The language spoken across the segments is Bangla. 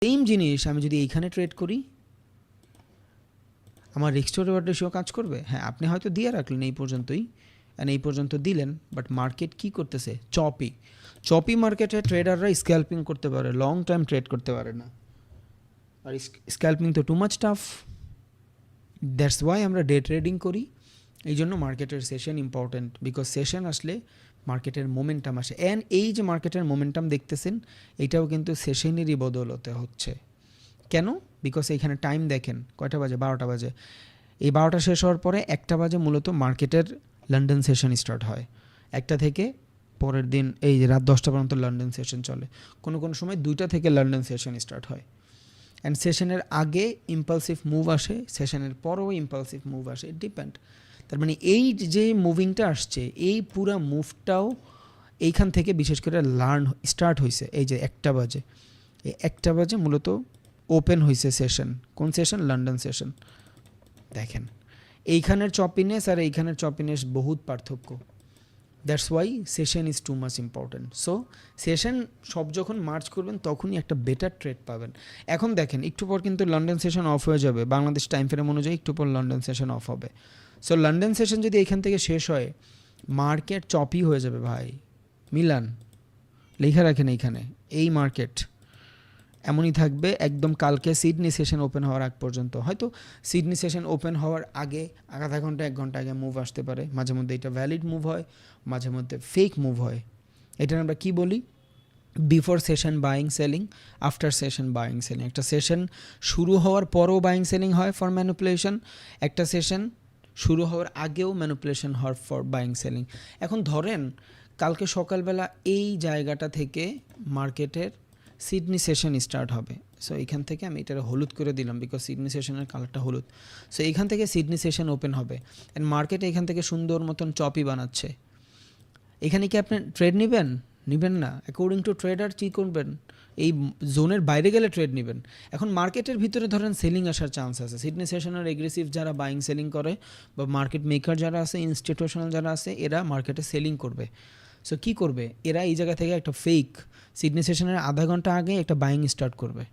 সেম জিনিস আমি যদি এইখানে ট্রেড করি, আমার রিস্ক টু রিওয়ার্ড রেশিও কাজ করবে? হ্যাঁ, আপনি হয়তো দিয়ে রাখলেন এই পর্যন্তই, অ্যান্ড এই পর্যন্ত দিলেন, বাট মার্কেট কি করতেছে? চপি মার্কেটে ট্রেডাররা স্ক্যাল্পিং করতে পারে, লং টাইম ট্রেড করতে পারে না। আর স্ক্যাল্পিং তো too much tough. That's why আমরা ডে ট্রেডিং করি। এই জন্য মার্কেটের সেশন ইম্পর্ট্যান্ট, বিকজ সেশন আসলে মার্কেটের মোমেন্টাম আসে। অ্যান্ড এই যে মার্কেটের মোমেন্টাম দেখতেছেন, এটাও কিন্তু সেশনেরই বদলতে হচ্ছে। কেন? বিকজ এইখানে টাইম দেখেন, কয়টা বাজে? 12টা বাজে। এই 12টা শেষ হওয়ার পরে 1টা বাজে মূলত মার্কেটের লন্ডন সেশন স্টার্ট হয়। 1টা থেকে পরের দিন এই রাত 10টা পর্যন্ত লন্ডন সেশন চলে। কোনো কোনো সময় 2টা থেকে লন্ডন সেশন স্টার্ট হয়। অ্যান্ড সেশনের আগে ইম্পালসিভ মুভ আসে, সেশনের পরেও ইম্পালসিভ মুভ আসে, ইট ডিপেন্ড। তার মানে এই যে মুভিংটা আসছে, এই পুরা মুভটাও এইখান থেকে বিশেষ করে স্টার্ট হয়েছে। এই যে 1টা বাজে, এই 1টা বাজে মূলত ওপেন হয়েছে সেশন। কোন সেশন? London session. দেখেন এইখানের চপিনেস আর এইখানের চপিনেস বহুত পার্থক্য। That's why session is too much important. So session সব যখন মার্চ করবেন তখনই একটা বেটার ট্রেড পাবেন। এখন দেখেন একটু পর কিন্তু লন্ডন সেশন অফ হয়ে যাবে, বাংলাদেশ টাইম ফ্রেম অনুযায়ী একটু পর লন্ডন সেশন অফ হবে। সো লন্ডন সেশন যদি এখান থেকে শেষ হয়, মার্কেট চপি হয়ে যাবে ভাই। মিলান, লেখা রাখেন এইখানে, এই মার্কেট এমনই থাকবে একদম কালকে সিডনি সেশন ওপেন হওয়ার আগ পর্যন্ত। হয়তো সিডনি সেশন ওপেন হওয়ার আগে আধা ঘন্টা 1 ঘন্টা আগে মুভ আসতে পারে, মাঝে মধ্যে এটা ভ্যালিড মুভ হয়, মাঝে মধ্যে ফেক মুভ হয়। এটার আমরা কি বলি? Before session buying selling, after session buying selling. একটা সেশন শুরু হওয়ার পরও বাইং সেলিং হয় ফর ম্যানিপুলেশন, একটা সেশন শুরু হওয়ার আগেও ম্যানিপুলেশন হয় ফর বাইং সেলিং। এখন ধরেন কালকে সকালবেলা এই জায়গাটা থেকে মার্কেটের সিডনি সেশন স্টার্ট হবে। সো এখান থেকে আমি এটা হলুদ করে দিলাম, বিকজ সিডনি সেশনের কালারটা হলুদ। সো এখান থেকে সিডনি সেশন ওপেন হবে, অ্যান্ড মার্কেট এখান থেকে সুন্দর মতন চপি বানাচ্ছে। এখানে কি আপনি ট্রেড নেবেন? নেবেন না। অ্যাকর্ডিং টু ট্রেডার কী করবেন? এই জোনের বাইরে গেলে ট্রেড নেবেন। এখন মার্কেটের ভিতরে ধরেন সেলিং আসার চান্স আছে। সিডনি সেশনের এগ্রেসিভ যারা বাইং সেলিং করে, বা মার্কেট মেকার যারা আছে, ইনস্টিটিউশনাল যারা আছে, এরা মার্কেটে সেলিং করবে। সো কী করবে? এরা এই জায়গা থেকে একটা ফেক সিডনি সেশনের আধা ঘন্টা আগে একটা বাইং স্টার্ট করবে।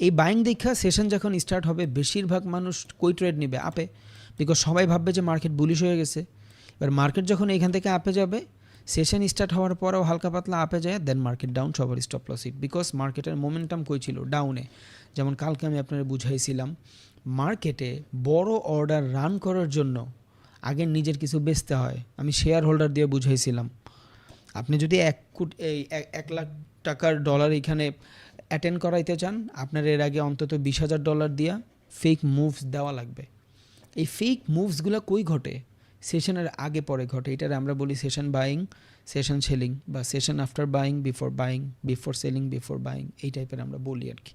এই বাইং দেখা সেশন যখন স্টার্ট হবে, বেশিরভাগ মানুষ কই ট্রেড নেবে? আপে, বিকজ সবাই ভাববে যে মার্কেট বুলিশ হয়ে গেছে। এবার মার্কেট যখন এইখান থেকে আপে যাবে, সেশন স্টার্ট হওয়ার পরেও হালকা পাতলা আপে যায়, দেন মার্কেট ডাউন, সবার স্টপ লস হিট। বিকজ মার্কেটের মোমেন্টাম কই ছিল? ডাউনে। যেমন কালকে আমি আপনাদের বুঝাইছিলাম, মার্কেটে বড় অর্ডার রান করার জন্য আগে নিজের কিছু বেচতে হয়। আমি শেয়ার হোল্ডার দিয়ে বুঝাইছিলাম, আপনি যদি 1 লাখ টাকার ডলার এখানে অ্যাটেন্ড করাইতে চান, আপনার এর আগে অন্তত $20,000 দিয়া ফেক মুভস দেওয়া লাগবে। এই ফেক মুভসগুলো কই ঘটে? সেশনের আগে পরে ঘটে। এটার আমরা বলি সেশন বাইং, সেশন সেলিং, বা session after buying, before selling, before buying, এই টাইপের আমরা বলি আর কি।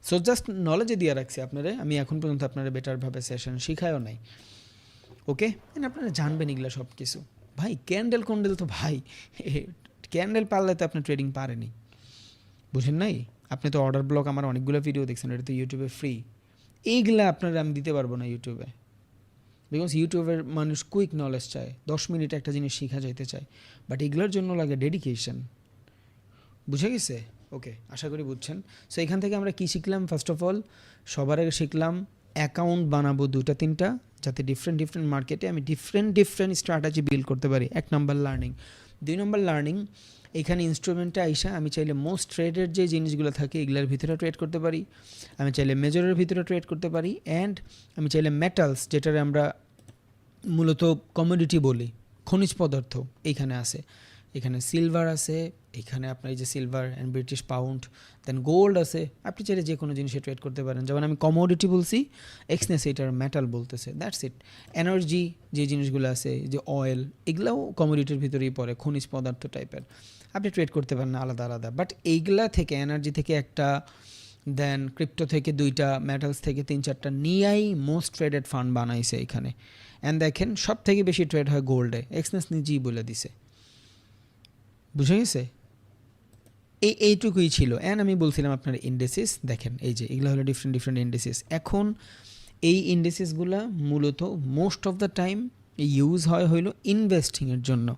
সো জাস্ট নলেজে দিয়ে রাখছি আপনারা, আমি এখন পর্যন্ত আপনারা বেটারভাবে সেশন শিখায়ও নাই। ওকে, আপনারা জানবেন এগুলো সব কিছু। ভাই ক্যান্ডেল তো ভাই ক্যান্ডেল পারলে তো আপনি ট্রেডিং পারেনি, বুঝেন নাই? আপনি তো অর্ডার ব্লক আমার অনেকগুলো ভিডিও দেখছেন, এটা তো ইউটিউবে ফ্রি। এইগুলা আপনারা আমি দিতে পারবো না ইউটিউবে, বিকজ ইউটিউবের মানুষ কুইক নলেজ চায়, 10 মিনিটে একটা জিনিস শেখা যাইতে চায়, বাট এগুলোর জন্য লাগে ডেডিকেশন। বুঝে গেছে? ওকে, আশা করি বুঝছেন। সো এখান থেকে আমরা কী শিখলাম? ফার্স্ট অফ অল সবার আগে শিখলাম অ্যাকাউন্ট বানাবো 2-3টা, যাতে ডিফারেন্ট মার্কেটে আমি ডিফারেন্ট স্ট্র্যাটেজি বিল্ড করতে পারি। 1 নম্বর লার্নিং। 2 নম্বর লার্নিং, এখানে ইনস্ট্রুমেন্টটা আইসা আমি চাইলে মোস্ট ট্রেডের যে জিনিসগুলো থাকে এগুলোর ভিতরে ট্রেড করতে পারি, আমি চাইলে মেজরের ভিতরে ট্রেড করতে পারি, অ্যান্ড আমি চাইলে মেটালস, যেটার আমরা মূলত কমোডিটি বলি, খনিজ পদার্থ এইখানে আছে। এখানে সিলভার আছে, এখানে আপনার এই যে silver and British pound, then gold আছে। আপনি চাইলে যে কোনো জিনিসে ট্রেড করতে পারেন। যেমন আমি কমোডিটি বলছি, এক্সনেস এটার মেটাল বলতেছে, দ্যাটস ইট। এনার্জি যে জিনিসগুলো আছে, যে অয়েল, এগুলাও কমোডিটির ভিতরেই পড়ে, খনিজ পদার্থ টাইপের। আপনি ট্রেড করতে পারেন আলাদা আলাদা, বাট এইগুলা থেকে, এনার্জি থেকে একটা, দেন ক্রিপ্টো থেকে 2টা, মেটালস থেকে 3-4টা নিয়েই মোস্ট ট্রেডেড ফান্ড বানাইছে এখানে। অ্যান্ড দেখেন সব থেকে বেশি ট্রেড হয় গোল্ডে, এক্সনেস নিজেই বলে দিছে। বুঝে গেছে? এইটুকুই ছিল। অ্যান্ড আমি বলছিলাম আপনার ইন্ডেসিস দেখেন, এই যে এগুলো হলো ডিফারেন্ট ইন্ডেসিস। এখন এই ইন্ডেসিসগুলো মূলত most of the time use হইলো ইনভেস্টিংয়ের জন্য।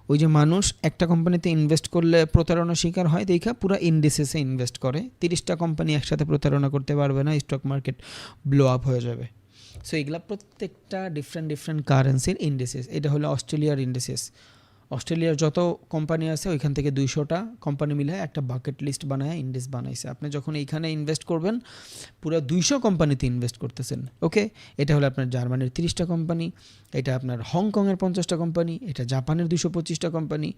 ওই যে মানুষ একটা কোম্পানিতে ইনভেস্ট করলে প্রতারণার শিকার হয় দেখা পুরো ইন্ডিসেসে ইনভেস্ট করে, 30টা কোম্পানি একসাথে প্রতারণা করতে পারবে না, স্টক মার্কেট ব্লো আপ হয়ে যাবে। সো এগুলা প্রত্যেকটা ডিফারেন্ট কারেন্সির ইন্ডিসেস। এটা হলো অস্ট্রেলিয়ার ইন্ডিসেস। অস্ট্রেলিয়ার যত কোম্পানি আছে ওইখান থেকে 200টা কোম্পানি মিলে একটা বাকেট লিস্ট বানায় ইন্ডেক্স বানাইছে। আপনি যখন এইখানে ইনভেস্ট করবেন পুরো 200 কোম্পানিতে ইনভেস্ট করতেছেন। ওকে, এটা হলো আপনার জার্মানির 30টা কোম্পানি, এটা আপনার হংকংয়ের 50টা কোম্পানি, এটা জাপানের 225টা কোম্পানি,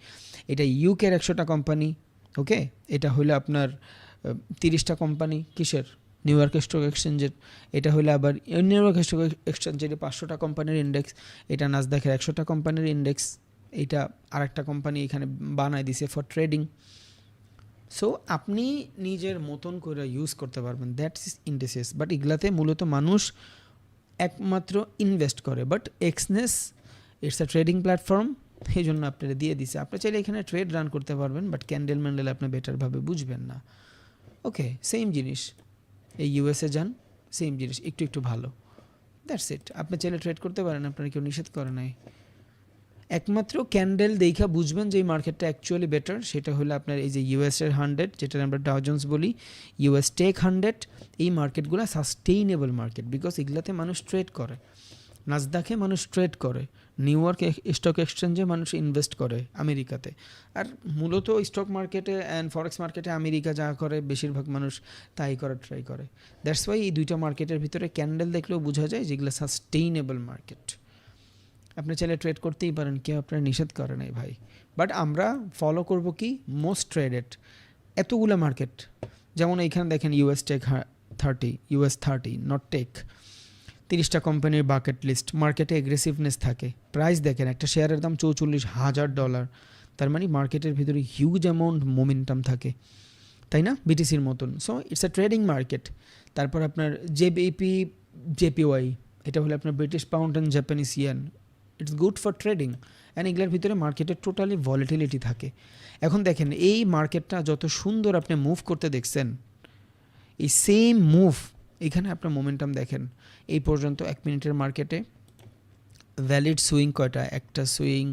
এটা ইউকের 100টা কোম্পানি। ওকে, এটা হলো আপনার 30টা কোম্পানি কিসের, নিউ ইয়র্ক স্টক এক্সচেঞ্জের। এটা হলো আবার নিউ ইয়র্ক স্টক এক্সচেঞ্জের 500টা কোম্পানির ইন্ডেক্স, এটা নাসদাকের 100টা কোম্পানির ইন্ডেক্স, এইটা আরেকটা কোম্পানি এখানে বানায় দিছে ফর ট্রেডিং। সো আপনি নিজের মতন করে ইউজ করতে পারবেন, দ্যাটস ইজ ইন্ডিসেস। বাট এগুলাতে মূলত মানুষ একমাত্র ইনভেস্ট করে, but Exness it's a trading platform, এই জন্য আপনারা দিয়ে দিছে। আপনি চাইলে এখানে ট্রেড রান করতে পারবেন, বাট ক্যান্ডেল ম্যান্ডেল আপনি বেটারভাবে বুঝবেন না। ওকে, সেম জিনিস এই ইউএসএ যান, সেম জিনিস একটু ভালো, দ্যাটস ইট। আপনি চাইলে ট্রেড করতে পারেন, আপনারা কেউ নিষেধ করে নাই। একমাত্র ক্যান্ডেল দেখা বুঝবেন যে এই মার্কেটটা অ্যাকচুয়ালি বেটার, সেটা হলো আপনার এই যে ইউএসের 100, যেটা আমরা ডাও জোন্স বলি, ইউএস টেক 100, এই মার্কেটগুলো সাস্টেইনেবল মার্কেট, বিকজ এগুলাতে মানুষ ট্রেড করে। নাসদাকে মানুষ ট্রেড করে, নিউ ইয়র্ক স্টক এক্সচেঞ্জে মানুষ ইনভেস্ট করে আমেরিকাতে। আর মূলত স্টক মার্কেটে অ্যান্ড ফরেক্স মার্কেটে আমেরিকা যা করে বেশিরভাগ মানুষ তাই করার ট্রাই করে। দ্যাটস ওয়াই এই দুইটা মার্কেটের ভিতরে ক্যান্ডেল দেখলেও বোঝা যায় যেগুলো সাস্টেইনেবল মার্কেট। আপনি চাইলে ট্রেড করতেই পারেন, কেউ আপনার নিষেধ করে নাই ভাই। বাট আমরা ফলো করব কি মোস্ট ট্রেডেড এতগুলো মার্কেট। যেমন এইখানে দেখেন US tech 30, US 30 not tech, 30টা কোম্পানির বাকেট লিস্ট। মার্কেটে এগ্রেসিভনেস থাকে, প্রাইস দেখেন একটা শেয়ারের দাম $44,000, তার মানে মার্কেটের ভিতরে হিউজ অ্যামাউন্ট মোমেন্টাম থাকে, তাই না, বিটিসির মতন। So it's a trading market. তারপর আপনার জেবিপি, জেপিওয়াই, এটা হলো আপনার British pound and Japanese yen, it's good for trading. And এগুলোর ভিতরে মার্কেটের টোটালি ভলিটিলিটি থাকে। এখন দেখেন এই মার্কেটটা যত সুন্দর আপনি মুভ করতে দেখছেন, এই সেম মুভ এখানে আপনার মোমেন্টাম দেখেন এই পর্যন্ত 1 মিনিটের মার্কেটে ভ্যালিড সুইং কয়টা, একটা সুইং,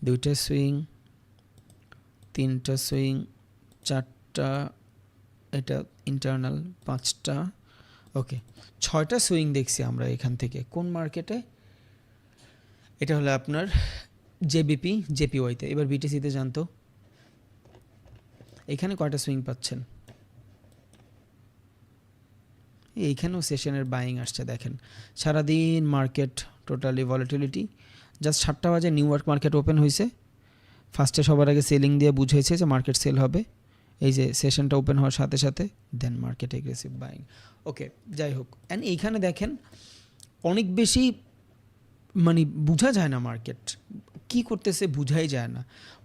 দুইটা সুইং, তিনটা সুইং, চারটা, এটা ইন্টারনাল 5টা, ওকে 6টা সুইং দেখছি আমরা এখান থেকে। কোন মার্কেটে? এটা হলো আপনার জেবিপি, জেপিওয়াইতে। এবার বিটিসিতে জানতো এখানে কয়টা সুইং পাচ্ছেন? এইখানেও সেশনের বাইং আসছে দেখেন। সারাদিন মার্কেট টোটালি ভলিটিলিটি। জাস্ট 7টা বাজে নিউ ইয়র্ক মার্কেট ওপেন হয়েছে, ফার্স্টে সবার আগে সেলিং দিয়ে বুঝাইছে যে মার্কেট সেল হবে, এই যে সেশনটা ওপেন হওয়ার সাথে সাথে দেন মার্কেট এগ্রেসিভ বাইং। ওকে, যাই হোক। অ্যান্ড এইখানে দেখেন অনেক বেশি মানে বোঝা যায় না মার্কেট কী করতেছে, বোঝাই যায় না।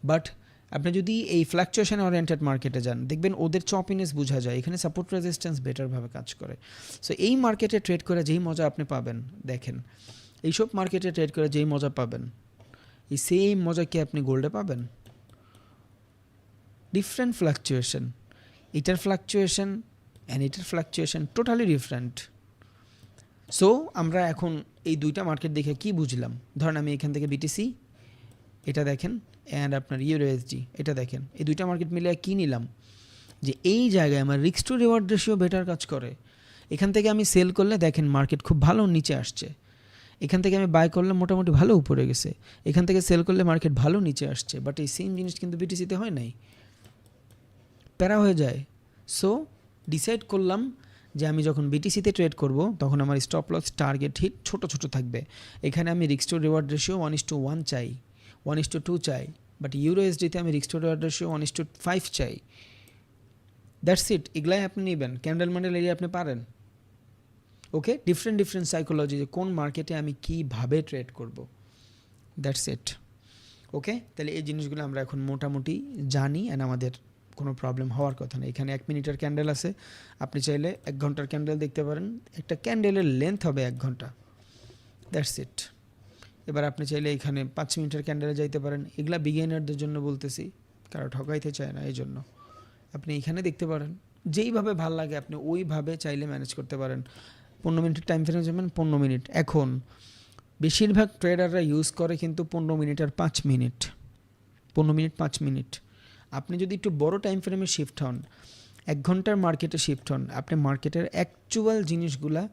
বাট আপনি যদি এই ফ্ল্যাকচুয়েশন ওরিয়েন্টেড মার্কেটে যান দেখবেন ওদের চপিনেস বোঝা যায়, এখানে সাপোর্ট রেজিস্ট্যান্স বেটারভাবে কাজ করে। সো এই মার্কেটে ট্রেড করে যেই মজা আপনি পাবেন, দেখেন এইসব মার্কেটে ট্রেড করে যেই মজা পাবেন, এই সেম মজা কি আপনি গোল্ডে পাবেন? ডিফারেন্ট ফ্ল্যাকচুয়েশন, এটার ফ্ল্যাকচুয়েশন অ্যান্ড এটার ফ্ল্যাকচুয়েশন টোটালি ডিফারেন্ট। সো আমরা এখন এই দুইটা মার্কেট দেখে কি বুঝলাম? ধরেন আমি এখান থেকে বিটিসি এটা দেখেন অ্যান্ড আপনার ইউরোএসডি এটা দেখেন, এই দুইটা মার্কেট মিলে কী নিলাম যে এই জায়গায় আমার risk to reward ratio better কাজ করে। এখান থেকে আমি সেল করলে দেখেন মার্কেট খুব ভালো নিচে আসছে, এখান থেকে আমি বাই করলে মোটামুটি ভালো উপরে গেছে, এখান থেকে সেল করলে মার্কেট ভালো নিচে আসছে। বাট এই সেম জিনিস কিন্তু বিটিসিতে হয় নাই, প্যারা হয়ে যায়। সো ডিসাইড করলাম যে আমি যখন বিটিসিতে ট্রেড করব তখন আমার স্টপ লস টার্গেট হিট ছোট ছোট থাকবে। এখানে আমি রিস্ক টু রিওয়ার্ড রেশিও 1:1 চাই, 1:2 চাই। বাট ইউরোএসডিতে আমি রিস্ক টু রিওয়ার্ড রেশিও 1:5 চাই। That's it. এগুলাই আপনি নেবেন, ক্যান্ডেল ম্যান্ডেল এরিয়া আপনি পারেন। ওকে, ডিফারেন্ট সাইকোলজি যে কোন মার্কেটে আমি কীভাবে ট্রেড করব, দ্যাটস ইট। ওকে, তাহলে এই জিনিসগুলো আমরা এখন মোটামুটি জানি অ্যান্ড আমাদের কোনো প্রবলেম হওয়ার কথা নেই। এখানে 1 মিনিটের ক্যান্ডেল আছে, আপনি চাইলে 1 ঘন্টার ক্যান্ডেল দেখতে পারেন, একটা ক্যান্ডেলের লেন্থ হবে 1 ঘন্টা, দ্যাটস ইট। এবার আপনি চাইলে এখানে 5 মিনিটের ক্যান্ডেলে যাইতে পারেন। এগুলা বিগিনারদের জন্য বলতেছি, কারো ঠকাইতে চায় না, এই জন্য আপনি এখানে দেখতে পারেন। যেইভাবে ভাল লাগে আপনি ওইভাবে চাইলে ম্যানেজ করতে পারেন। 15 মিনিটের টাইম ফ্রেম যাবেন, 15 মিনিট। এখন বেশিরভাগ ট্রেডাররা ইউজ করে কিন্তু 15 মিনিট আর 5 মিনিট। 15 minute 5 minute. আপনি যদি একটু বড় টাইম ফ্রেমে শিফট হন, 1 ঘন্টার মার্কেটে শিফট হন, আপনি মার্কেটের অ্যাকচুয়াল জিনিসগুলা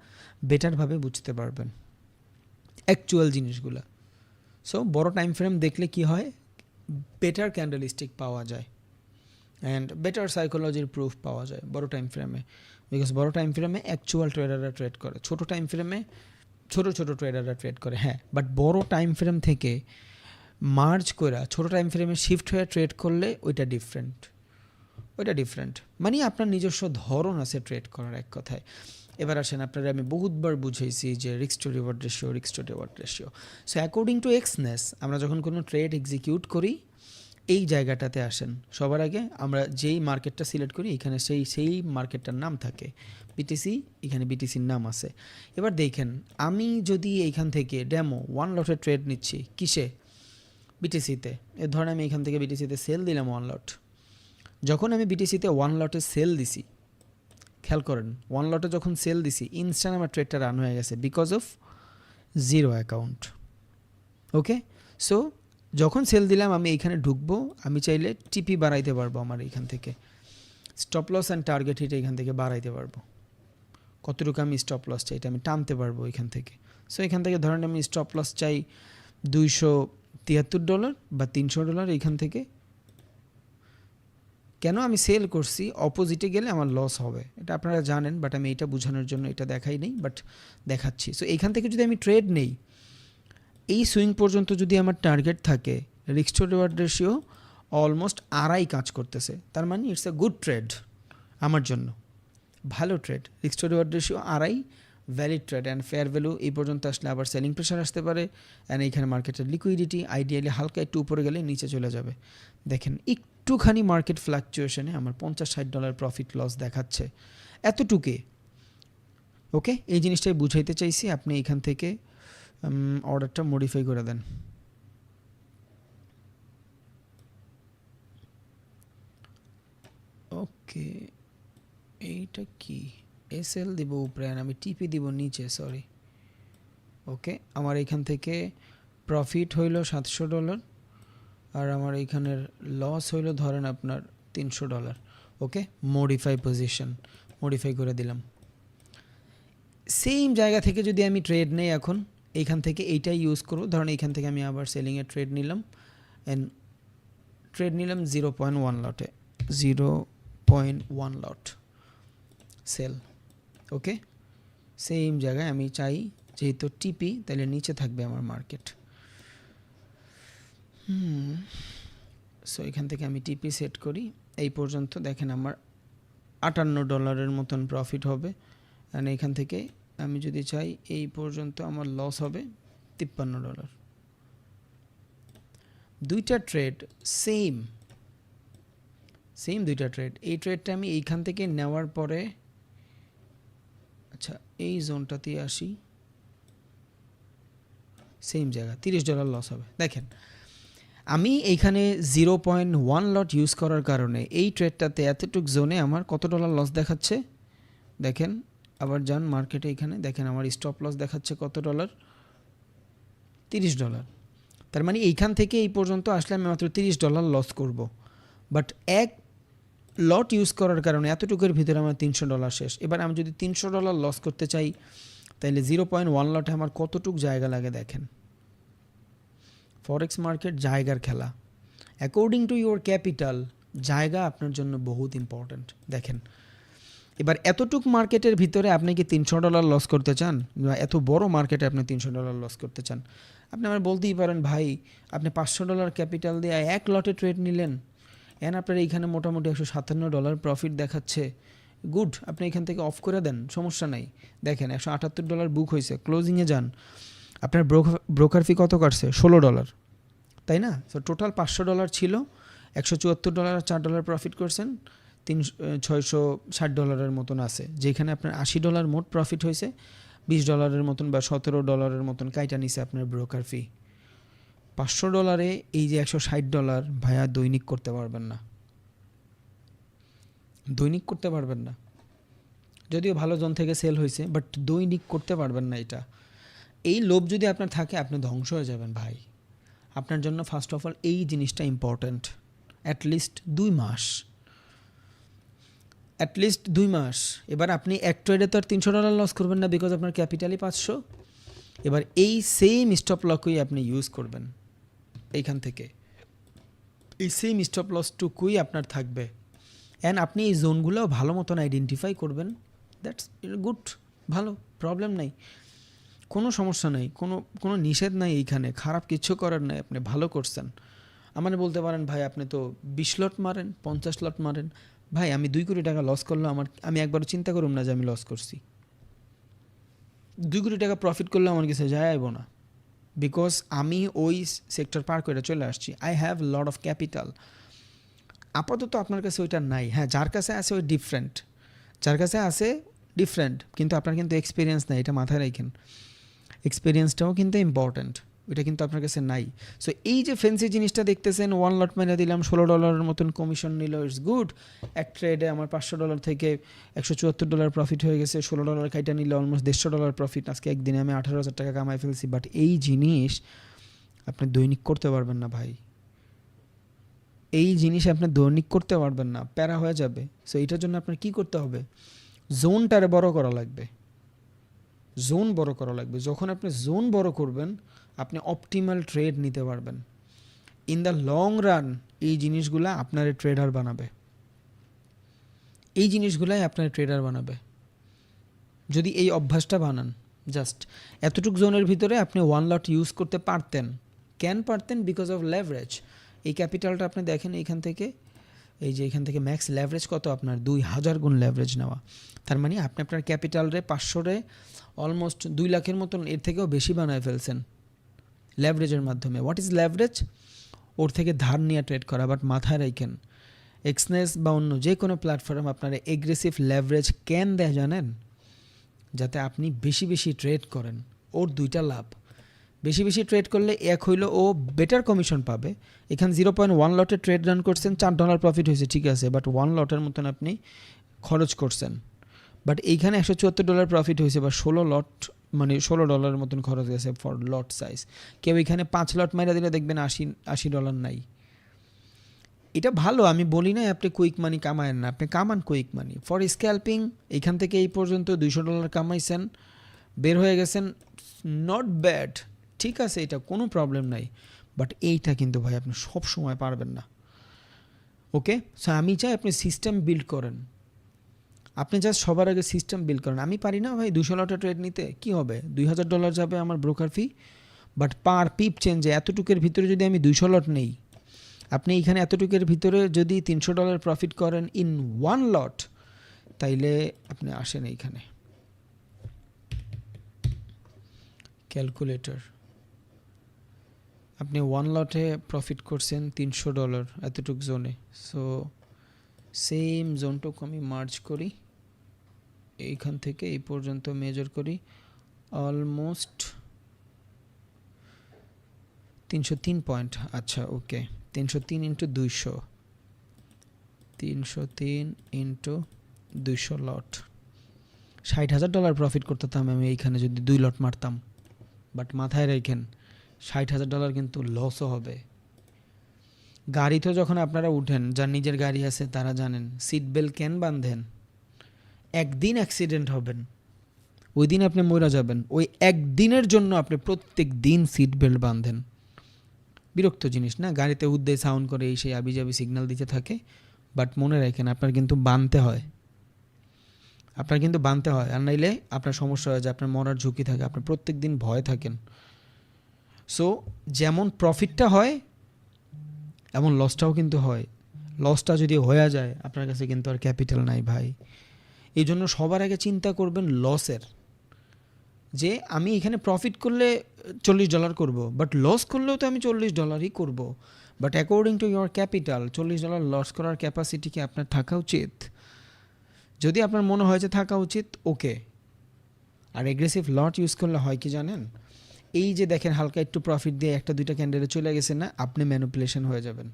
বেটারভাবে বুঝতে পারবেন, অ্যাকচুয়াল জিনিসগুলা। সো বড় টাইম ফ্রেম দেখলে কি হয়, বেটার ক্যান্ডেলস্টিক পাওয়া যায় অ্যান্ড বেটার সাইকোলজির প্রুফ পাওয়া যায় বড় টাইম ফ্রেমে, বিকজ বড় টাইম ফ্রেমে অ্যাকচুয়াল ট্রেডাররা ট্রেড করে, ছোট টাইম ফ্রেমে ছোট ছোট ট্রেডাররা ট্রেড করে। হ্যাঁ, বাট বড় টাইম ফ্রেম থেকে মার্জ করে ছোট টাইম ফ্রেমে শিফট হয়ে ট্রেড করলে ওইটা ডিফারেন্ট, ওইটা ডিফারেন্ট। মানে আপনার নিজস্ব ধরন আছে ট্রেড করার, এক কথায়। এবার আসেন, আপনারা আমি বহুতবার বুঝাইছি যে risk to reward ratio, risk to reward ratio. So according to Exness আমরা যখন কোনো ট্রেড এক্সিকিউট করি এই জায়গাটাতে আসেন। সবার আগে আমরা যেই মার্কেটটা সিলেক্ট করি এখানে সেই মার্কেটটার নাম থাকে বিটিসি, এখানে বিটিসির নাম আছে। এবার দেখেন, আমি যদি এইখান থেকে ডেমো 1 লটের ট্রেড নিচ্ছি, কিসে? বিটিসিতে। এর ধরেন আমি এখান থেকে বিটিসিতে সেল দিলাম 1 লট। যখন আমি বিটিসিতে 1 লটে সেল দিছি, খেয়াল করেন 1 লটে যখন সেল দিছি ইনস্ট্যান্ট আমার ট্রেডটা রান হয়ে গেছে because of zero account. Okay, so যখন সেল দিলাম আমি এইখানে ঢুকবো, আমি চাইলে টিপি বাড়াইতে পারবো, আমার এইখান থেকে stop loss and target hit এখান থেকে বাড়াইতে পারবো, কতটুকু আমি স্টপ লস চাই এটা আমি টানতে পারবো এখান থেকে। সো এখান থেকে ধরেন আমি স্টপ লস চাই $273 বা $300 এইখান থেকে। কেন আমি সেল করছি, অপোজিটে গেলে আমার লস হবে, এটা আপনারা জানেন, বাট আমি এটা বোঝানোর জন্য এটা দেখাই নেই, বাট দেখাচ্ছি। সো এইখান থেকে যদি আমি ট্রেড নেই, এই সুইং পর্যন্ত যদি আমার টার্গেট থাকে, risk to reward ratio almost 2.5 কাজ করতেছে, তার মানে ইটস এ গুড ট্রেড আমার জন্য, ভালো trade. Risk to reward ratio 2.5 valid trade and fair value. এই পর্যন্ত আসলে আবার সেলিং প্রেশার আসতে পারে অ্যান্ড এইখানে মার্কেটের লিকুইডিটি আইডিয়ালি হালকা একটু উপরে গেলে নিচে চলে যাবে। দেখেন একটুখানি মার্কেট ফ্লাকচুয়েশনে আমার $50-60 প্রফিট লস দেখাচ্ছে, এতটুকুই। ওকে, এই জিনিসটাই বুঝাইতে চাইছি। আপনি এখান থেকে অর্ডারটা মডিফাই করে দেন। ওকে, এইটা কি এসএল দিব উপরে আর আমি টিপি দিব নিচে, সরি। ওকে, আমার এইখান থেকে প্রফিট হইল $700 আর আমার এইখানের লস হইল ধরেন আপনার $300। ওকে, মডিফাই পজিশন, মডিফাই করে দিলাম। সেম জায়গা থেকে যদি আমি ট্রেড নেই এখন, এইখান থেকে এইটাই ইউজ করব। ধরেন এইখান থেকে আমি আবার সেলিংয়ের ট্রেড নিলাম অ্যান্ড ট্রেড নিলাম 0.1 লটে, 0.1 লট সেল। ওকে, সেম জায়গায় আমি চাই যেহেতু টিপি, তাহলে নিচে থাকবে আমার মার্কেট। সো এখান থেকে আমি টিপি সেট করি, এই পর্যন্ত দেখেন আমার $58 মতন প্রফিট হবে অ্যান্ড এখান থেকে আমি যদি চাই এই পর্যন্ত আমার লস হবে $53। দুইটা ট্রেড সেম দুইটা ট্রেড। এই ট্রেডটা আমি এইখান থেকে নেওয়ার পরে, আচ্ছা এই জোনটাতে আসি, সেম জায়গা $30 লস হবে। দেখেন আমি এইখানে 0.1 লট ইউজ করার কারণে এই ট্রেডটাতে এতটুক জোনে আমার কত ডলার লস দেখাচ্ছে দেখেন। আবার যান মার্কেটে, এখানে দেখেন আমার স্টপ লস দেখাচ্ছে কত ডলার, $30। তার মানে এইখান থেকে এই পর্যন্ত আসলে আমি মাত্র $30 লস করব, বাট এক লট ইউজ করার কারণে এতটুকুর ভিতরে আমার $300 শেষ। এবার আমি যদি $300 লস করতে চাই তাহলে 0.1 লটে আমার কতটুক জায়গা লাগে দেখেন। ফরেক্স মার্কেট জায়গার খেলা, অ্যাকর্ডিং টু ইউর ক্যাপিটাল জায়গা আপনার জন্য বহুত ইম্পর্ট্যান্ট। দেখেন এবার এতটুক মার্কেটের ভিতরে আপনি কি $300 লস করতে চান, বা এত বড় মার্কেটে আপনি $300 লস করতে চান? আপনি আমার বলতেই পারেন ভাই আপনি $500 ক্যাপিটাল দিয়ে 1 লটে ট্রেড নিলেন এন আপনার এইখানে মোটামুটি $157 প্রফিট দেখাচ্ছে, গুড, আপনি এখান থেকে অফ করে দেন, সমস্যা নাই। দেখেন $178 বুক হয়েছে, ক্লোজিংয়ে যান, আপনার ব্রোকার ফি কত কাটছে? $16, তাই না? তো টোটাল $500 ছিল, $174 আর $4 প্রফিট করছেন, $660 মতন আছে, যেখানে আপনার $80 মোট প্রফিট হয়েছে, $20 মতন বা $17 মতন কাইটা নিছে আপনার ব্রোকার ফি। $500 এই যে $160 ভাইয়া দৈনিক করতে পারবেন না, দৈনিক করতে পারবেন না, যদিও ভালো জন থেকে সেল হয়েছে, বাট দৈনিক করতে পারবেন না। এটা এই লোভ যদি আপনার থাকে আপনি ধ্বংস হয়ে যাবেন ভাই। আপনার জন্য ফার্স্ট অফ অল এই জিনিসটা ইম্পর্ট্যান্ট। অ্যাটলিস্ট 2 মাস। এবার আপনি এক ট্রেডে তো আর $300 লস করবেন না, বিকজ আপনার ক্যাপিটালই 500। এবার এই সেম স্টপ লকই আপনি ইউজ করবেন এইখান থেকে, এই সেম স্টপ লসটুকুই আপনার থাকবে। অ্যান্ড আপনি এই জোনগুলো ভালো মতন আইডেন্টিফাই করবেন। দ্যাটস গুড, ভালো, প্রবলেম নাই, কোনো সমস্যা নেই, কোনো নিষেধ নাই এইখানে, খারাপ কিছু করার নাই, আপনি ভালো করছেন। আমার বলতে পারেন ভাই আপনি তো 20 লট মারেন, 50 লট মারেন। ভাই আমি 2 কোটি টাকা লস করলে আমি একবারও চিন্তা করুম না যে আমি লস করছি। 2 কোটি টাকা প্রফিট করলে আমার কাছে যায় আইব না, বিকজ আমি ওই সেক্টর পার করে চলে আসছি। I have lot of capital. আপাতত আপনার কাছে ওইটা নাই। হ্যাঁ, যার কাছে আছে ওই ডিফারেন্ট, যার কাছে আছে ডিফারেন্ট, কিন্তু আপনার কিন্তু এক্সপিরিয়েন্স নাই, এটা মাথায় রাখেন। এক্সপিরিয়েন্সটাও কিন্তু ইম্পর্ট্যান্ট, ওইটা কিন্তু আপনার কাছে নাই। সো এই যে ফেন্সি জিনিসটা দেখতেছেন, 1 লট মেরে দিলাম, $16 মতন কমিশন নিল, ইটস গুড। এক ট্রেডে আমার $500 থেকে $174 প্রফিট হয়ে গেছে, $16 খাইটা নিলে অলমোস্ট $150 প্রফিট। আজকে একদিনে আমি 18,000 টাকা কামাই ফেলছি। বাট এই জিনিস আপনি দৈনিক করতে পারবেন না ভাই, এই জিনিস আপনি দৈনিক করতে পারবেন না, প্যারা হয়ে যাবে। সো এটার জন্য আপনার কী করতে হবে, জোনটারে বড় করা লাগবে, জোন বড় করা লাগবে। যখন আপনি জোন বড় করবেন, আপনি অপটিমাল ট্রেড নিতে পারবেন। ইন দ্য লং রান এই জিনিসগুলা আপনার ট্রেডার বানাবে, এই জিনিসগুলাই আপনার ট্রেডার বানাবে যদি এই অভ্যাসটা বানান। জাস্ট এতটুক জোনের ভিতরে আপনি 1 লট ইউজ করতে পারতেন। কেন পারতেন? Because of leverage. এই ক্যাপিটালটা আপনি দেখেন এইখান থেকে, এই যে এখান থেকে ম্যাক্স লেভারেজ কত আপনার, 2000 গুণ লেভারেজ নেওয়া। তার মানে আপনি আপনার ক্যাপিটালরে 500-রে অলমোস্ট 2 লাখের মতন, এর থেকেও বেশি বানায় ফেলছেন লেভারেজের মাধ্যমে। What is leverage? ওর থেকে ধার নিয়ে ট্রেড করা। বাট মাথায় রাখেন, এক্সনেস বা অন্য যে কোনো প্ল্যাটফর্ম আপনার এগ্রেসিভ লেভারেজ কেন দেয় জানেন? যাতে আপনি বেশি বেশি ট্রেড করেন। ওর 2টা লাভ, বেশি বেশি ট্রেড করলে এক হইলো ও বেটার কমিশন পাবে। এখানে 0.1 লটে ট্রেড রান করছেন, $4 প্রফিট হয়েছে, ঠিক আছে, বাট 1 লটের মতন আপনি খরচ করছেন। বাট এইখানে $174 প্রফিট হয়েছে, বা 16 লট, মানে $16 মতন খরচ গেছে ফর লট সাইজ। কেউ এখানে 5 লট মাইরা দিলে দেখবেন $80 নাই। এটা ভালো, আমি বলি নাই আপনি কুইক মানি কামায়েন না, আপনি কামান কুইক মানি ফর স্ক্যাল্পিং। এইখান থেকে এই পর্যন্ত $200 কামাইছেন, বের হয়ে গেছেন, নট ব্যাড, ঠিক আছে, এটা কোনো প্রবলেম নাই। বাট এইটা কিন্তু ভাই আপনি সব সময় পারবেন না। ওকে, সো আমি চাই আপনি সিস্টেম বিল্ড করেন। আপনি জাস্ট সবার আগে সিস্টেম বিল্ড করেন। আমি পারি না ভাই 200 লটের ট্রেড নিতে, কি হবে, $2000 যাবে আমার ব্রোকার ফি। বাট পার পিপ চেঞ্জে এতটুকের ভিতরে যদি আমি 200 লট নেই, আপনি এখানে এতটুকের ভিতরে যদি $300 প্রফিট করেন ইন 1 লট, তাইলে আপনি আসেন এইখানে ক্যালকুলেটর, আপনি 1 লটে প্রফিট করছেন $300 এতটুক জোনে। সো সেম জোনটুকু আমি মার্জ করি, এইখান থেকে এই পর্যন্ত মেজার করি, অলমোস্ট 303 পয়েন্ট। আচ্ছা ওকে, 303 ইন্টু 200, 303 ইন্টু 200 লট, $60,000 প্রফিট করতাম আমি এইখানে যদি 2 লট মারতাম। বাট মাথায় রাখেন, $60,000 কিন্তু লসও হবে। গাড়িতে যখন আপনারা উঠেন, যার নিজের গাড়ি আছে তারা জানেন সিট বেল্ট কেন বাঁধেন? একদিন অ্যাক্সিডেন্ট হবেন, ওই দিন আপনি মরে যাবেন, ওই একদিনের জন্য আপনি প্রত্যেক দিন সিট বেল্ট বাঁধেন। বিরক্ত জিনিস না? গাড়িতে উদ্দেশ্য সাউন্ড করে এই সেই আবিজাবি সিগন্যাল দিতে থাকে। বাট মনে রাখেন আপনার কিন্তু বাঁধতে হয়, আপনার কিন্তু বাঁধতে হয়, আর নাইলে আপনার সমস্যা হয় যে আপনার মরার ঝুঁকি থাকে, আপনি প্রত্যেক দিন ভয় থাকেন। সো যেমন প্রফিটটা হয় এমন লসটাও কিন্তু হয়। লসটা যদি হয়ে যায় আপনার কাছে কিন্তু আর ক্যাপিটাল নাই ভাই। এই জন্য সবার আগে চিন্তা করবেন লসের, যে আমি এখানে প্রফিট করলে $40 করব, বাট লস করলেও তো আমি $40 করব। But according to your capital $40 loss করার ক্যাপাসিটি কি আপনার থাকা উচিত? যদি আপনার মনে হয় যে থাকা উচিত, ওকে। আর এগ্রেসিভ লট ইউজ করলে হয় কি জানেন, এই যে দেখেন হালকা একটু প্রফিট দিয়ে 1-2টা ক্যান্ডেলে চলে গেছে না, আপনি ম্যানিপুলেশন হয়ে যাবেন।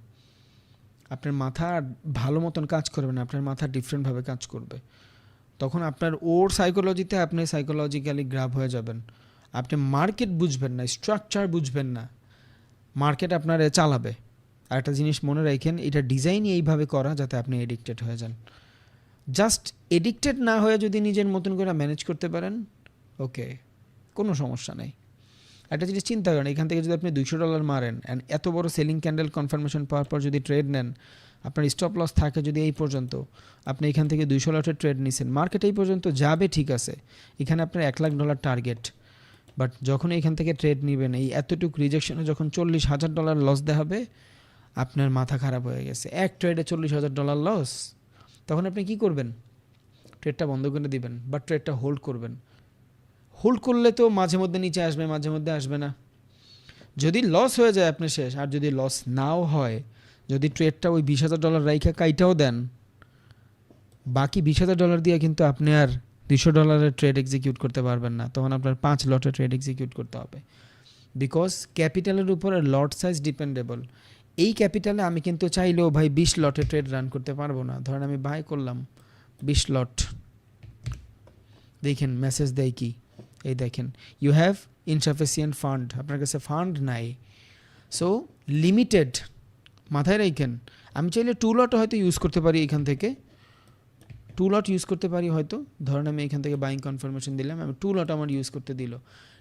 আপনার মাথা ভালো মতন কাজ করবে না, আপনার মাথা ডিফারেন্টভাবে কাজ করবে। তখন আপনার ওর সাইকোলজিতে আপনি সাইকোলজিক্যালি গ্রাব হয়ে যাবেন। আপনি মার্কেট বুঝবেন না, স্ট্রাকচার বুঝবেন না, মার্কেট আপনারে চালাবে। আর একটা জিনিস মনে রাখেন, এটা ডিজাইনই এইভাবে করা যাতে আপনি এডিক্টেড হয়ে যান। জাস্ট এডিক্টেড না হয়ে যদি নিজের মতন করে ম্যানেজ করতে পারেন, ওকে, কোনো সমস্যা নেই। একটা জিনিস চিন্তা করেন, এখান থেকে যদি আপনি $200 মারেন অ্যান্ড এত বড় সেলিং ক্যান্ডেল কনফার্মেশন পাওয়ার পর যদি ট্রেড নেন, আপনার স্টপ লস থাকে যদি এই পর্যন্ত, আপনি এখান থেকে 200 লটের ট্রেড নিছেন, মার্কেট এই পর্যন্ত যাবে ঠিক আছে, এখানে আপনার $1,00,000 টার্গেট, বাট যখন এখান থেকে ট্রেড নেবেন এই এতটুকু রিজেকশনে যখন $40,000 লস দেখাবে, আপনার মাথা খারাপ হয়ে গেছে। এক ট্রেডে $40,000 লস, তখন আপনি কি করবেন? ট্রেডটা বন্ধ করে দিবেন, বাট ট্রেডটা হোল্ড করবেন। হোল্ড করলে তো মাঝে মধ্যে নিচে আসবে, মাঝে মধ্যে আসবে না। যদি লস হয়ে যায় আপনি শেষ। আর যদি লস নাও হয়, যদি ট্রেডটা ওই $20,000 রাইখা কাইটাও দেন, বাকি $20,000 দিয়ে কিন্তু আপনি আর $200 ট্রেড এক্সিকিউট করতে পারবেন না, তখন আপনার 5 লটের ট্রেড এক্সিকিউট করতে হবে। বিকজ ক্যাপিটালের উপরে লট সাইজ ডিপেন্ডেবল। এই ক্যাপিটালে আমি কিন্তু চাইলেও ভাই 20 লটে ট্রেড রান করতে পারবো না। ধরেন আমি বাই করলাম 20 লট, দেখেন মেসেজ দেয় কি, এই দেখেন ইউ হ্যাভ ইনসাফিসিয়েন্ট ফান্ড, আপনার কাছে ফান্ড নাই, সো লিমিটেড। মাথায় রাখেন, আমি চাইলে 2 লট হয়তো ইউজ করতে পারি, এখান থেকে 2 লট ইউজ করতে পারি হয়তো। ধরেন আমি এখান থেকে বাইং কনফার্মেশন দিলাম, আমি 2 লট আমার ইউজ করতে দিল,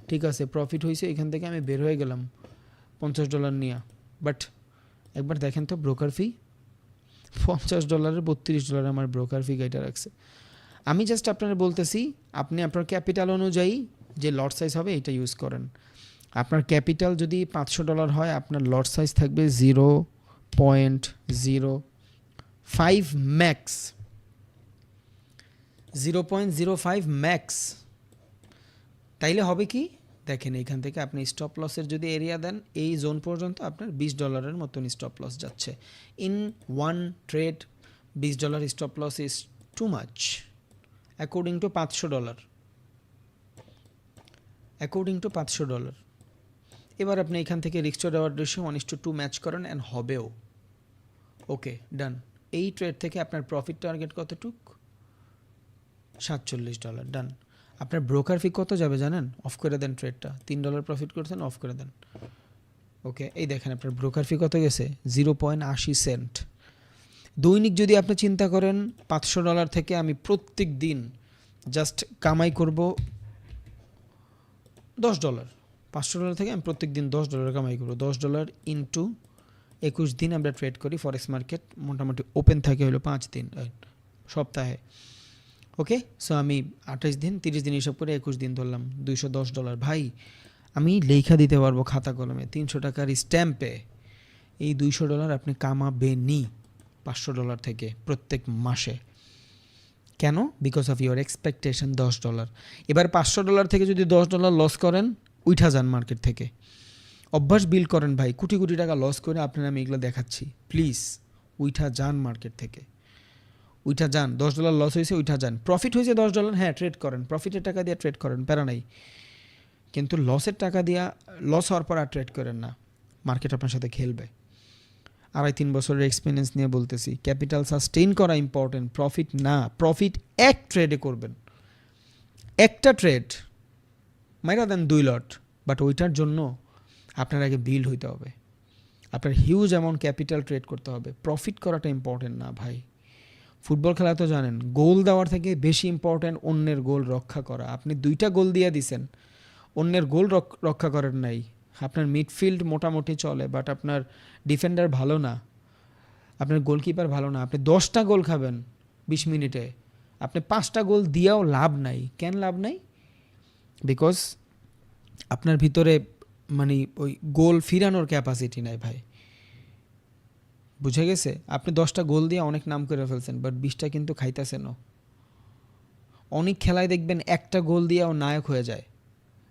ঠিক আছে, প্রফিট হয়েছে, এখান থেকে আমি বের হয়ে গেলাম $50 নিয়ে। বাট একবার দেখেন তো ব্রোকার ফি, $50 $32 আমার ব্রোকার ফি গাইটা রাখছে। আমি জাস্ট আপনারা বলতেছি, আপনি আপনার ক্যাপিটাল অনুযায়ী যে লট সাইজ হবে এটা ইউজ করেন। আপনার ক্যাপিটাল যদি $500 হয়, আপনার লট সাইজ থাকবে 0.05 ম্যাক্স, 0.05 ম্যাক্স। তাইলে হবে কি, দেখেন এখান থেকে আপনি স্টপ লসের যদি এরিয়া দেন, এই জোন পর্যন্ত আপনার $20 মতন স্টপ লস যাচ্ছে। In one trade $20 stop loss is too much according to $500, according to $500। এবার আপনি এখান থেকে risk to reward ratio 1:2 match করেন অ্যান্ড হবেও। ওকে, ডান। এই ট্রেড থেকে আপনার প্রফিট টার্গেট কতটুক? $47, ডান। আপনার ব্রোকার ফি কত যাবে জানেন? অফ করে দেন ট্রেডটা, $3 প্রফিট করছেন, অফ করে দেন। ওকে, এই দেখেন আপনার ব্রোকার ফি কত গেছে? 0.80 সেন্ট। দৈনিক যদি আপনি চিন্তা করেন $500 থেকে আমি প্রত্যেক দিন জাস্ট কামাই করব $10, $500 থেকে আমি প্রত্যেক দিন $10 কামাই করবো। $10 ইন্টু 21 দিন আমরা ট্রেড করি। ফরেক্স মার্কেট মোটামুটি ওপেন থাকে হলো 5 দিন সপ্তাহে। ওকে, সো আমি 28 দিন 30 দিন হিসাব করে 21 দিন ধরলাম, $210। ভাই আমি লেখা দিতে পারবো খাতা কলমে, 300 টাকার স্ট্যাম্পে এই $200 আপনি কামাবেনই $500 থেকে প্রত্যেক মাসে। কেন? Because of your expectation $10। এবার $500 থেকে যদি $10 লস করেন, উঠা যান মার্কেট থেকে। অভ্যাস বিল্ড করেন ভাই, কোটি কোটি টাকা লস করে আপনার আমি এগুলো দেখাচ্ছি, প্লিজ উঠা যান মার্কেট থেকে, উঠা যান। $10 লস হয়েছে, উঠা যান। প্রফিট হয়েছে $10, হ্যাঁ ট্রেড করেন, প্রফিটের টাকা দিয়ে ট্রেড করেন, প্যারা নাই। কিন্তু লসের টাকা দিয়া, লস হওয়ার পর আর ট্রেড করেন না, মার্কেট আপনার সাথে খেলবে। 2.5-3 বছরের এক্সপিরিয়েন্স নিয়ে বলতেছি, ক্যাপিটাল সাস্টেইন করা ইম্পর্টেন্ট, প্রফিট না। প্রফিট এক ট্রেডে করবেন, একটা ট্রেড মাইরা দেন 2 লট, বাট ওইটার জন্য আপনার আগে বিল্ড হইতে হবে, আপনার হিউজ অ্যামাউন্ট ক্যাপিটাল ট্রেড করতে হবে। প্রফিট করাটা ইম্পর্টেন্ট না ভাই। ফুটবল খেলা তো জানেন, গোল দেওয়ার থেকে বেশি ইম্পর্টেন্ট অন্যের গোল রক্ষা করা। আপনি 2টা গোল দিয়ে দিছেন, অন্যের গোল রক্ষা করেন নাই। আপনার মিডফিল্ড মোটামুটি চলে, বাট আপনার ডিফেন্ডার ভালো না, আপনার গোলকিপার ভালো না। আপনি 10টা গোল খাবেন 20 মিনিটে, আপনি 5টা গোল দিয়েও লাভ নাই। কেন লাভ নাই? বিকজ আপনার ভিতরে মানে ওই গোল ফিরানোর ক্যাপাসিটি নাই ভাই, বুঝে গেছে? আপনি 10টা গোল দিয়ে অনেক নাম করে ফেলছেন, বাট 20টা কিন্তু খাইতেছেনও। অনেক খেলায় দেখবেন একটা গোল দিয়েও নায়ক হয়ে যায়,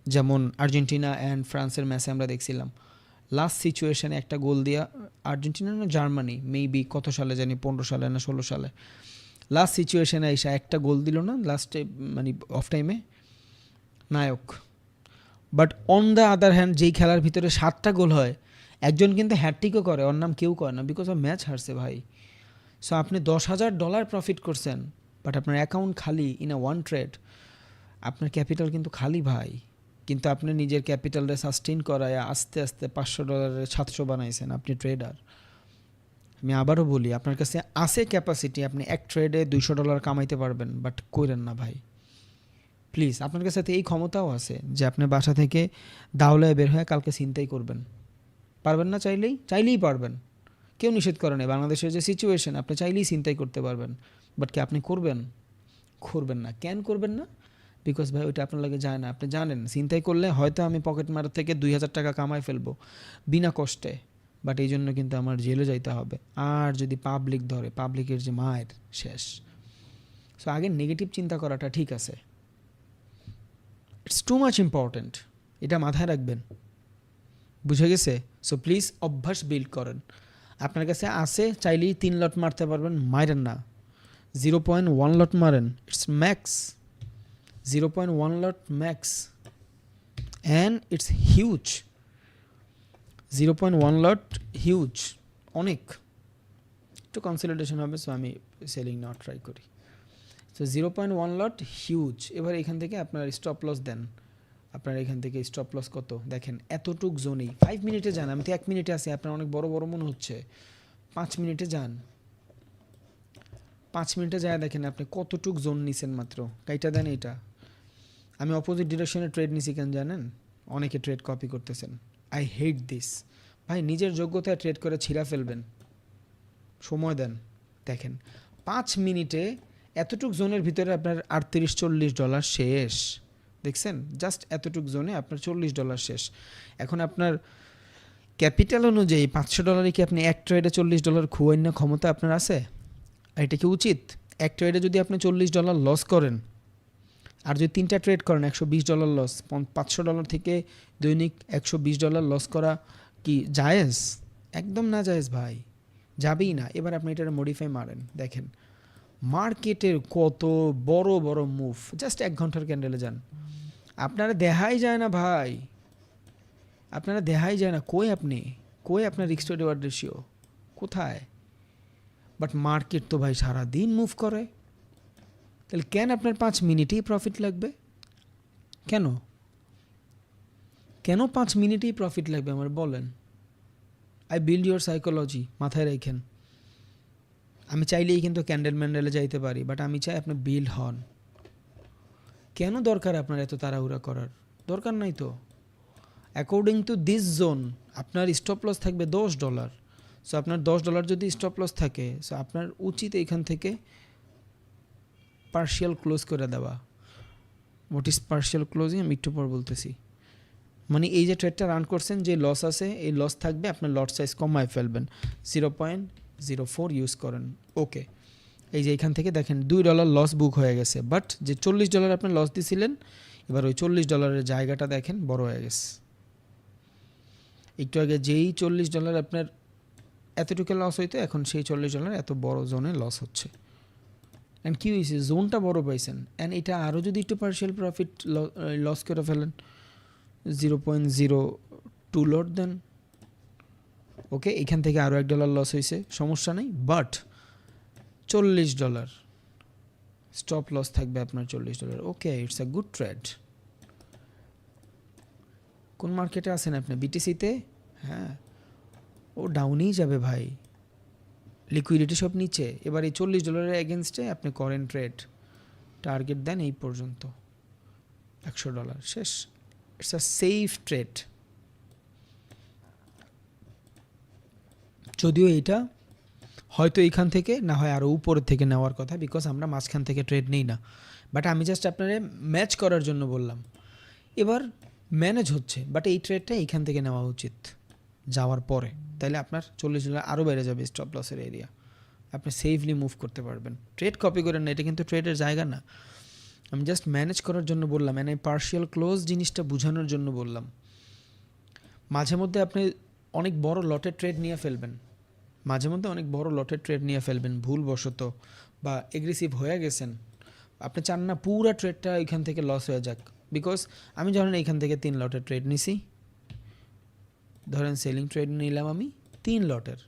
যেমন আর্জেন্টিনা অ্যান্ড ফ্রান্সের ম্যাচে আমরা দেখছিলাম। লাস্ট সিচুয়েশনে একটা গোল দিয়া, আর্জেন্টিনা না জার্মানি মেবি কত সালে জানি, 15 সালে না 16 সালে, লাস্ট সিচুয়েশনে এসে একটা গোল দিল না লাস্টে, মানে অফ টাইমে, নায়ক। But on the other hand, যেই খেলার ভিতরে 7টা গোল হয়, একজন কিন্তু হ্যাটট্রিকও করে, ওর নাম কেউ করে না, বিকজ অফ ম্যাচ হারছে ভাই। সো আপনি $10,000 প্রফিট করছেন, বাট আপনার অ্যাকাউন্ট খালি ইন আ ওয়ান ট্রেড, আপনার ক্যাপিটাল কিন্তু খালি ভাই। কিন্তু আপনি নিজের ক্যাপিটালরে সাস্টেইন করায় আস্তে আস্তে $500 700 বানাইছেন, আপনি ট্রেডার। আমি আবারও বলি, আপনার কাছে আছে ক্যাপাসিটি, আপনি এক ট্রেডে $200 কামাইতে পারবেন, বাট কইরেন না ভাই প্লিজ। আপনার কাছে তো এই ক্ষমতাও আছে যে আপনি বাসা থেকে দাওলায় বের হয়ে কালকে ছিনতাই করবেন, পারবেন না? চাইলেই পারবেন, কেউ নিষেধ করে নাই। বাংলাদেশের যে সিচুয়েশন, আপনি চাইলেই ছিনতাই করতে পারবেন, বাট কি আপনি করবেন না? কেন করবেন না? বিকজ ভাই ওইটা আপনার লাগে যায় না। আপনি জানেন ছিনতাই করলে হয়তো আমি পকেট মার থেকে 2000 টাকা কামাই ফেলবো বিনা কষ্টে, বাট এই জন্য কিন্তু আমার জেলে যাইতে হবে। আর যদি পাবলিক ধরে, পাবলিকের যে মায়ের শেষ। সো আগে নেগেটিভ চিন্তা করাটা ঠিক আছে, ইটস টু মাচ ইম্পর্ট্যান্ট, এটা মাথায় রাখবেন, বুঝে গেছে? সো প্লিজ অভ্যাস বিল্ড করেন। আপনার কাছে আছে, চাইলেই 3 লট মারতে পারবেন, মারেন না। 0.1 লট মারেন, it's max. 0.1 lot max, and it's huge. 0.1 lot huge, অনেক। একটু কনসলিডেশন হবে, সো আমি সেলিং নেওয়ার ট্রাই করি। সো 0.1 লট হিউজ। এবার এখান থেকে আপনার স্টপ লস দেন। আপনার এখান থেকে স্টপ লস কত দেখেন, এতটুক জোনেই 5 মিনিটে যান। আমি তো 1 মিনিটে আছি, আপনার অনেক বড় বড় মনে হচ্ছে। 5 মিনিটে যান, 5 মিনিটে যায় দেখেন আপনি কতটুক জোন নিছেন মাত্র। কাইটা দেন এইটা। আমি অপোজিট ডিরেকশনে ট্রেড নিছি কেন জানেন? অনেকে ট্রেড কপি করতেছেন, আই হেট দিস। ভাই নিজের যোগ্যতায় ট্রেড করে ছিঁড়া ফেলবেন, সময় দেন। দেখেন 5 মিনিটে এতটুক জোনের ভিতরে আপনার $38-40 শেষ। দেখছেন, জাস্ট এতটুক জোনে আপনার $40 শেষ। এখন আপনার ক্যাপিটাল অনুযায়ী $500 কি আপনি এক ট্রেডে $40 খুয়াইন না ক্ষমতা আপনার আছে? এটা কি উচিত? এক ট্রেডে যদি আপনি $40 লস করেন, আর যদি 3টা ট্রেড করেন $120 লস, $500 থেকে দৈনিক $120 লস করা কি জায়েজ? একদম না জায়েজ ভাই, যাবেই না। এবার আপনি এটা মডিফাই মারেন, দেখেন মার্কেটের কত বড় বড় মুভ জাস্ট 1 ঘন্টার ক্যান্ডেলে যান। আপনারা দেখাই যায় না ভাই, আপনারা দেখাই যায় না। কই আপনার রিস্ক টু রিওয়ার্ড রেশিও কোথায়? বাট মার্কেট তো ভাই সারাদিন মুভ করে। তাহলে কেন আপনার 5 মিনিটেই প্রফিট লাগবে? কেন 5 মিনিটেই প্রফিট লাগবে আমার বলেন? আই বিল্ড ইউর সাইকোলজি, মাথায় রাখেন। আমি চাইলেই কিন্তু ক্যান্ডেল ম্যান্ডেলে যাইতে পারি, বাট আমি চাই আপনি বিল্ড হন। কেন দরকার আপনার এত তাড়াহুড়া করার? দরকার নাই তো। অ্যাকর্ডিং টু দিস জোন আপনার স্টপ লস থাকবে $10। সো আপনার $10 যদি স্টপ লস থাকে, সো আপনার উচিত এখান থেকে পার্শিয়াল ক্লোজ করে দেওয়া। হোয়াট ইজ পার্শিয়াল ক্লোজিং আমি একটু পর বলতেছি। মানে এই যে ট্রেডটা রান করছেন, যে লস আছে এই লস থাকবে, আপনার লট সাইজ কমায় ফেলবেন, 0.04 ইউজ করেন। ওকে, এই যে এখান থেকে দেখেন $2 লস বুক হয়ে গেছে, বাট যে $40 আপনি লস দিছিলেন, এবার ওই $40 জায়গাটা দেখেন বড় হয়ে গেছে। একটু আগে যেই $40 আপনার এতটুকু লস হইতো, এখন সেই $40 এত বড় জোনে লস হচ্ছে। অ্যান্ড কী হয়েছে? জোনটা বড় পাইছেন, অ্যান্ড এটা আরও যদি একটু পার্শিয়াল প্রফিট লস করে ফেলেন, 0.02 লট দেন। ওকে, এখান থেকে আরও $1 লস হয়েছে, সমস্যা নেই, বাট $40 স্টপ লস থাকবে আপনার $40। ওকে, ইটস আ গুড ট্রেড। কোন মার্কেটে আছেন আপনি? বিটিসিতে? হ্যাঁ, ও ডাউনেই যাবে ভাই, লিকুইডিটি সব নিচে। এবার এই $40 এগেনস্টে আপনি করেন ট্রেড, টার্গেট দেন এই পর্যন্ত $100 শেষ। It's a safe trade. যদিও এইটা হয়তো এইখান থেকে না হয় আরও উপরের থেকে নেওয়ার কথা, বিকজ আমরা মাঝখান থেকে ট্রেড নেই না, বাট আমি জাস্ট আপনারা ম্যাচ করার জন্য বললাম। এবার ম্যানেজ হচ্ছে, বাট এই ট্রেডটা এইখান থেকে নেওয়া উচিত যাওয়ার পরে, তাহলে আপনার $40 আরও বেড়ে যাবে স্টপ লসের এরিয়া, আপনি সেফলি মুভ করতে পারবেন। ট্রেড কপি করেন না, এটা কিন্তু ট্রেডের জায়গা না। আমি জাস্ট ম্যানেজ করার জন্য বললাম, মানে পার্শিয়াল ক্লোজ জিনিসটা বোঝানোর জন্য বললাম। মাঝে মধ্যে আপনি অনেক বড় লটের ট্রেড নিয়ে ফেলবেন, ভুলবশত বা এগ্রেসিভ হয়ে গেছেন। আপনি চান না পুরো ট্রেডটা এখান থেকে লস হয়ে যাক, বিকজ আমি ধরেন এইখান থেকে 3 লটের ট্রেড নিছি, ধরেন সেলিং ট্রেড নিলাম আমি 3 লটের,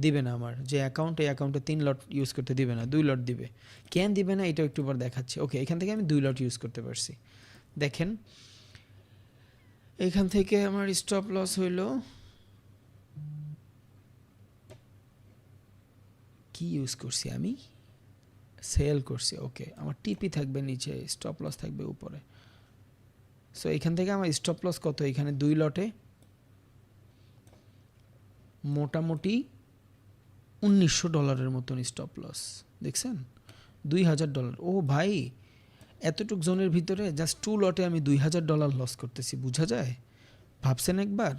দিবে না আমার যে অ্যাকাউন্ট, এই অ্যাকাউন্টে 3 লট ইউজ করতে দিবে না, 2 লট দিবে। কেন দিবে না এটা একটু পর দেখাচ্ছি। ওকে, এখান থেকে আমি 2 লট ইউজ করতে পারছি। দেখেন এখান থেকে আমার স্টপ লস হইল, কি ইউজ করছি আমি, সেল করছি। ওকে, আমার টিপি থাকবে নিচে, স্টপ লস থাকবে উপরে। সো এখান থেকে আমার স্টপ লস কত, এখানে 2 লটে মোটামুটি $1900 মতন স্টপ লস, দেখছেন $2000। ও ভাই, এতটুক জোনের ভিতরে জাস্ট 2 লটে আমি $2000 লস করতেছি, বোঝা যায়? ভাবছেন একবার?